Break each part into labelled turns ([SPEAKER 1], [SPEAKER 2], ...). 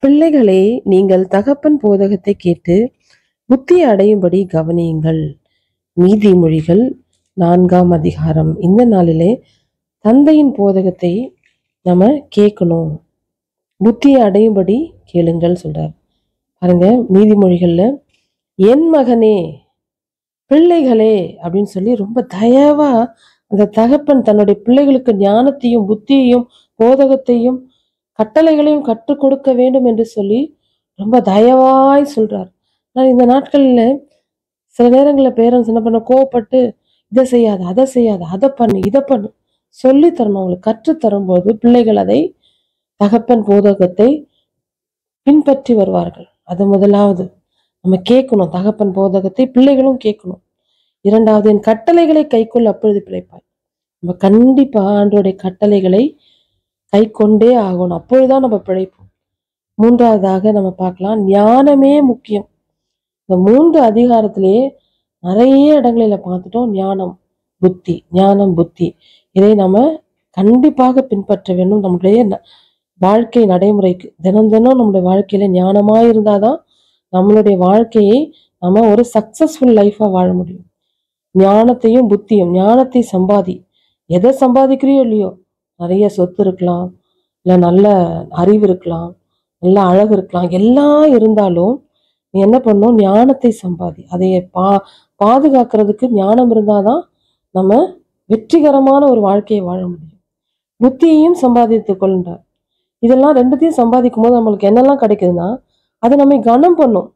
[SPEAKER 1] பிள்ளைகளே, நீங்கள் தகப்பன் போதகத்தை கேட்டு புத்தி அடையும்படி கவனியுங்கள். நீதிமொழிகள் 4ஆம் அதிகாரம். இந்த நாளிலே தந்தையின் போதகத்தை நம்ம கேட்கணும். புத்தியை அடையும்படி கேளுங்கள் சொல்றார். பாருங்க, நீதிமொழிகள்ல என் மகனே, பிள்ளைகளே அப்படின்னு சொல்லி ரொம்ப தயவா அந்த தகப்பன் தன்னுடைய பிள்ளைகளுக்கு ஞானத்தையும் புத்தியையும் போதகத்தையும் கட்டளைகளையும் கற்றுக் கொடுக்க வேண்டும் என்று சொல்லி ரொம்ப தயவாய் சொல்றார். ஆனால் இந்த நாட்கள்ல சில நேரங்களில் பேரண்ட்ஸ் என்ன பண்ண, கோவப்பட்டு இதை செய்யாத, அதை செய்யாத, அதை பண்ணு, இதை பண்ணு சொல்லி தரணும். அவங்களுக்கு கற்றுத்தரும்போது பிள்ளைகள் அதை தகப்பன் போதகத்தை பின்பற்றி வருவார்கள். அது முதலாவது நம்ம கேட்கணும். தகப்பன் போதகத்தை பிள்ளைகளும் கேட்கணும். இரண்டாவது, என் கட்டளைகளை கைக்கொள் அப்பொழுது பிழைப்பாய். நம்ம கண்டிப்பா ஆண்டவருடைய கட்டளைகளை கை கொண்டே ஆகணும். அப்பொழுதுதான் நம்ம பிழைப்போம். மூன்றாவதாக நம்ம பார்க்கலாம், ஞானமே முக்கியம். இந்த 3 அதிகாரத்திலேயே நிறைய இடங்களில பார்த்துட்டோம். ஞானம் புத்தி இதை நம்ம கண்டிப்பாக பின்பற்ற வேண்டும். நம்முடைய வாழ்க்கை நடைமுறைக்கு தினம் நம்மளுடைய வாழ்க்கையில ஞானமா இருந்தாதான் நம்மளுடைய வாழ்க்கையை நம்ம ஒரு சக்சஸ்ஃபுல் லைஃபா வாழ முடியும். ஞானத்தையும் புத்தியும், ஞானத்தை சம்பாதி. எதை சம்பாதிக்கிறியோ இல்லையோ, நிறைய சொத்து இருக்கலாம், இல்லை நல்ல அறிவு இருக்கலாம், நல்ல அழகு இருக்கலாம், எல்லாம் இருந்தாலும் நீ என்ன பண்ணும், ஞானத்தை சம்பாதி. அதைய பாதுகாக்கிறதுக்கு ஞானம் இருந்தாதான் நம்ம வெற்றிகரமான ஒரு வாழ்க்கையை வாழ முடியும். புத்தியையும் சம்பாதித்து கொள்கிறார். இதெல்லாம் ரெண்டுத்தையும் சம்பாதிக்கும் போது நம்மளுக்கு என்னெல்லாம் கிடைக்குதுன்னா, அது நம்மை கனம் பண்ணும்.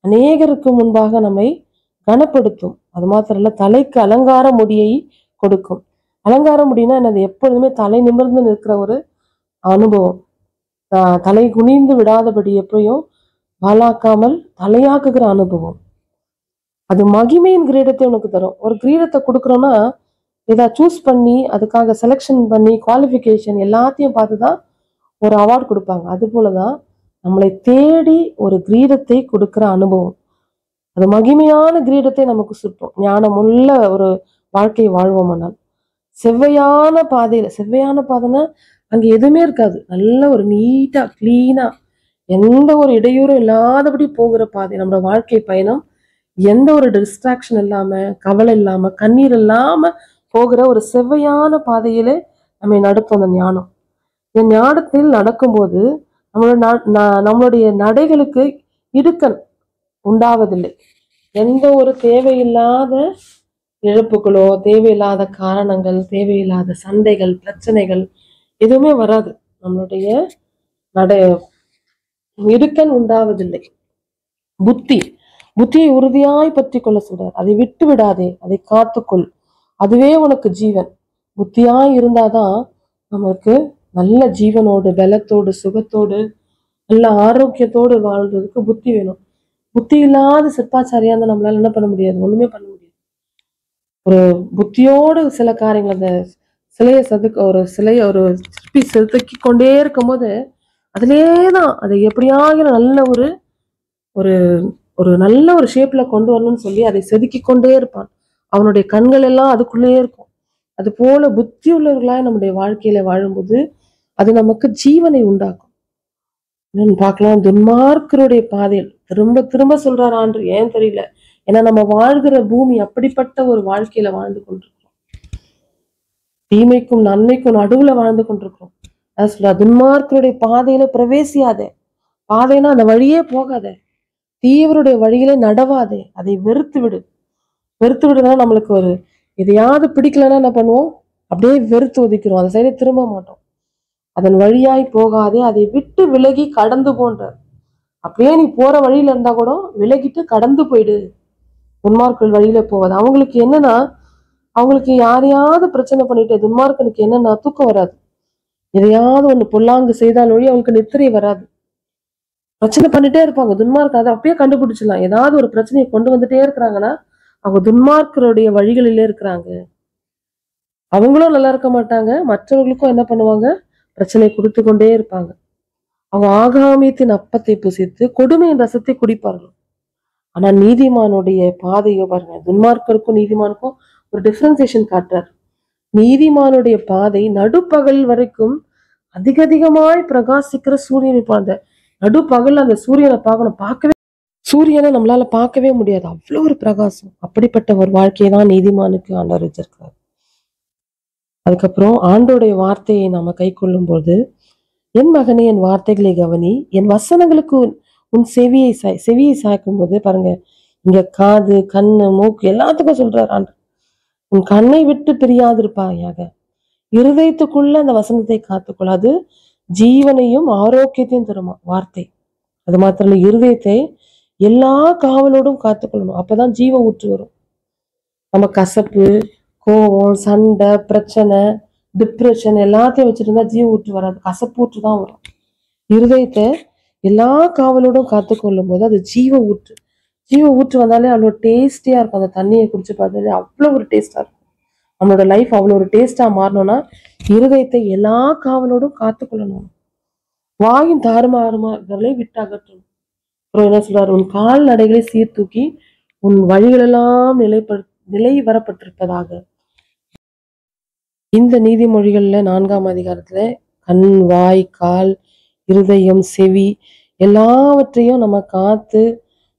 [SPEAKER 1] அநேகருக்கு முன்பாக நம்மை கனப்படுத்தும். அது மாத்திரம் இல்ல, தலைக்கு அலங்கார முடியை கொடுக்கும். அலங்கார முடினா என்னது? எப்பொழுதுமே தலை நிமிர்ந்து நிற்கிற ஒரு அனுபவம். தலை குனிந்து விடாதபடி எப்பயும் வாலாக்காமல் தலையாக்குகிற அனுபவம். அது மகிமையின் கிரீடத்தை உனக்கு தரும். ஒரு கிரீடத்தை கொடுக்குறோம்னா இதை சூஸ் பண்ணி அதுக்காக செலெக்ஷன் பண்ணி குவாலிஃபிகேஷன் எல்லாத்தையும் பார்த்துதான் ஒரு அவார்டு கொடுப்பாங்க. அது போலதான் நம்மளை தேடி ஒரு கிரீடத்தை கொடுக்கிற அனுபவம். அது மகிமையான கிரீடத்தை நமக்கு சுட்டும். ஞானமுள்ள ஒரு வாழ்க்கை வாழ்வோமானால் செவ்வையான பாதைனா அங்க எதுவுமே இருக்காது. நல்ல ஒரு நீட்டா கிளீனா எந்த ஒரு இடையூறும் இல்லாதபடி போகிற பாதை நம்மளோட வாழ்க்கை பயணம். எந்த ஒரு டிஸ்ட்ராக்ஷன் இல்லாம, கவலை இல்லாம, கண்ணீர் இல்லாம போகிற ஒரு செவ்வையான பாதையிலே நம்மை நடத்தும் அந்த ஞானம். இந்த ஞானத்தில் நடக்கும்போது நம்மளுடைய நடைகளுக்கு இடுக்கண் உண்டாவதில்லை. எந்த ஒரு தேவையில்லாத இழப்புகளோ, தேவையில்லாத காரணங்கள், தேவையில்லாத சண்டைகள், பிரச்சனைகள் எதுவுமே வராது. நம்மளுடைய இடுக்கண் உண்டாவதில்லை. புத்தியை உறுதியாய் பற்றி கொள்ள சொல்றார். அதை விட்டு விடாதே, அதை காத்துக்கொள், அதுவே உனக்கு ஜீவன். புத்தியாய் இருந்தாதான் நமக்கு நல்ல ஜீவனோடு, பலத்தோடு, சுகத்தோடு, நல்ல ஆரோக்கியத்தோடு வாழ்றதுக்கு புத்தி வேணும். புத்தி இல்லாத சிற்பாச்சாரியா இருந்தா நம்மளால என்ன பண்ண முடியாது? ஒண்ணுமே பண்ண முடியாது. ஒரு புத்தியோடு சில காரியங்கள், அந்த சிலையை ஒரு சிற்பி செதுக்கி கொண்டே இருக்கும்போது அதுலேதான் அதை எப்படியாக நல்ல ஒரு ஒரு நல்ல ஒரு ஷேப்ல கொண்டு வரணும்னு சொல்லி அதை செதுக்கி கொண்டே இருப்பான். அவனுடைய கண்கள் எல்லாம் அதுக்குள்ளேயே இருக்கும். அது போல புத்தி உள்ளவர்களாய் நம்முடைய வாழ்க்கையில வாழும்போது அது நமக்கு ஜீவனை உண்டாக்கும். பார்க்கலாம், துன்மார்க்கருடைய பாதையில் திரும்ப சொல்றார் ஆண்டு. ஏன் தெரியல, ஏன்னா நம்ம வாழ்கிற பூமி அப்படிப்பட்ட ஒரு வாழ்க்கையில வாழ்ந்து கொண்டிருக்கிறோம். தீமைக்கும் நன்மைக்கும் நடுவுல வாழ்ந்து கொண்டிருக்கிறோம். அதான் சொல்ற, துன்மார்க்கருடைய பாதையில பிரவேசியாதே. பாதைனா அந்த வழியே போகாத. தீவருடைய வழியில நடவாதே, அதை வெறுத்து விடுனா நம்மளுக்கு ஒரு எதையாவது பிடிக்கலன்னா என்ன பண்ணுவோம்? அப்படியே வெறுத்து ஒதுக்கிறோம். அந்த சைடே திரும்ப மாட்டோம். அதன் வழியாய் போகாதே, அதை விட்டு விலகி கடந்து போன்ற. அப்படியே நீ போற வழியில இருந்தா கூட விலகிட்டு கடந்து போயிடு. துன்மார்க்கர்கள் வழியில போவாது. அவங்களுக்கு என்னன்னா, அவங்களுக்கு யாரையாவது பிரச்சனை பண்ணிட்டு, துன்மார்க்கனுக்கு என்னன்னா தூக்கம் வராது. எதையாவது ஒண்ணு பொல்லாங்கு செய்தால் வழி அவங்களுக்கு நித்திரை வராது. பிரச்சனை பண்ணிட்டே இருப்பாங்க துன்மார்க்க. அதை அப்படியே கண்டுபிடிச்சிடலாம். ஏதாவது ஒரு பிரச்சனையை கொண்டு வந்துட்டே இருக்கிறாங்கன்னா அவங்க துன்மார்க்கருடைய வழிகளிலே இருக்கிறாங்க. அவங்களும் நல்லா இருக்க மாட்டாங்க, மற்றவர்களுக்கும் என்ன பண்ணுவாங்க? பிரச்சனை கொடுத்து கொண்டே இருப்பாங்க. அவங்க ஆகாமியத்தின் அப்பத்தை புசித்து கொடுமையின் ரசத்தை குடிப்பார்கள். ஆனா நீதிமானுடைய பாதையோ பாருங்க, துன்மார்க்கருக்கும் நீதிமானுக்கும் ஒரு டிஃபரன்சியேஷன் காட்டுறார். நீதிமானுடைய பாதை நடுப்பகல் வரைக்கும் அதிகமாய் பிரகாசிக்கிற சூரியனை போன்ற. நடு பகல்ல அந்த சூரியனை பார்க்கணும். சூரியனை நம்மளால பார்க்கவே முடியாது, அவ்வளோ ஒரு பிரகாசம். அப்படிப்பட்ட ஒரு வாழ்க்கையை தான் நீதிமானுக்கு ஆண்டவர் வச்சிருக்காரு. அதுக்கப்புறம் ஆண்டோடைய வார்த்தையை நாம கை கொள்ளும் போது, என் மகனே என் வார்த்தைகளை கவனி, என் வசனங்களுக்கு உன் செவியை சாய்க்கும் போது பாருங்க, இங்க காது, கண்ணு, மூக்கு எல்லாத்துக்கும் சொல்றாரு ஆண்டவர். உன் கண்ணை விட்டு பிரியாதிருப்பாயாக, இருதயத்துக்குள்ள அந்த வசனத்தை காத்துக்கொள். அது ஜீவனையும் ஆரோக்கியத்தையும் தருமா வார்த்தை. அது மாத்திரம் இல்ல, இருதயத்தை எல்லா காவலோடும் காத்துக்கொள்ளணும். அப்பதான் ஜீவ ஊற்று வரும். நம்ம கசப்பு, கோபம், சண்டை, பிரச்சனை, டிப்ரெஷன் எல்லாத்தையும் வச்சிருந்தா ஜீவ ஊற்று வராது, கசப்பு ஊற்று தான் வரும். இருதயத்தை எல்லா காவலோடும் காத்துக்கொள்ளும் போது அது ஜீவ ஊற்று. ஜீவ ஊற்று வந்தாலே அவ்வளோ டேஸ்டியா இருக்கும். அந்த தண்ணியை குடிச்சு பார்த்தாலே அவ்வளோ ஒரு டேஸ்டா இருக்கும். நம்மளோட லைஃப் அவ்வளோ ஒரு டேஸ்டா மாறணும்னா இருதயத்தை எல்லா காவலோடும் காத்துக்கொள்ளணும். வாயின் தாறுமாறுகளை விட்டு அகற்றணும். அப்புறம் என்ன சொல்றாரு, உன் கால் நடைகளை சீர்தூக்கி உன் வழிகளெல்லாம் நிலை வரப்பட்டிருப்பதாக. இந்த நீதிமொழிகள்ல 4ஆம் அதிகாரத்துல கண், வாய், கால், இருதயம், செவி எல்லாவற்றையும் நம்ம காத்து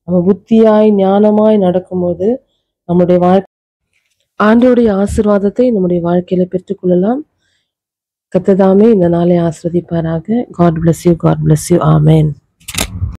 [SPEAKER 1] நம்ம புத்தியாய் ஞானமாய் நடக்கும்போது நம்முடைய வாழ்க்கை ஆண்டோடைய ஆசீர்வாதத்தை நம்முடைய வாழ்க்கையில பெற்றுக்கொள்ளலாம். கர்த்தர் தாமே இந்த நாளை ஆசீர்வதிப்பாராக. God bless you. God bless you. Amen.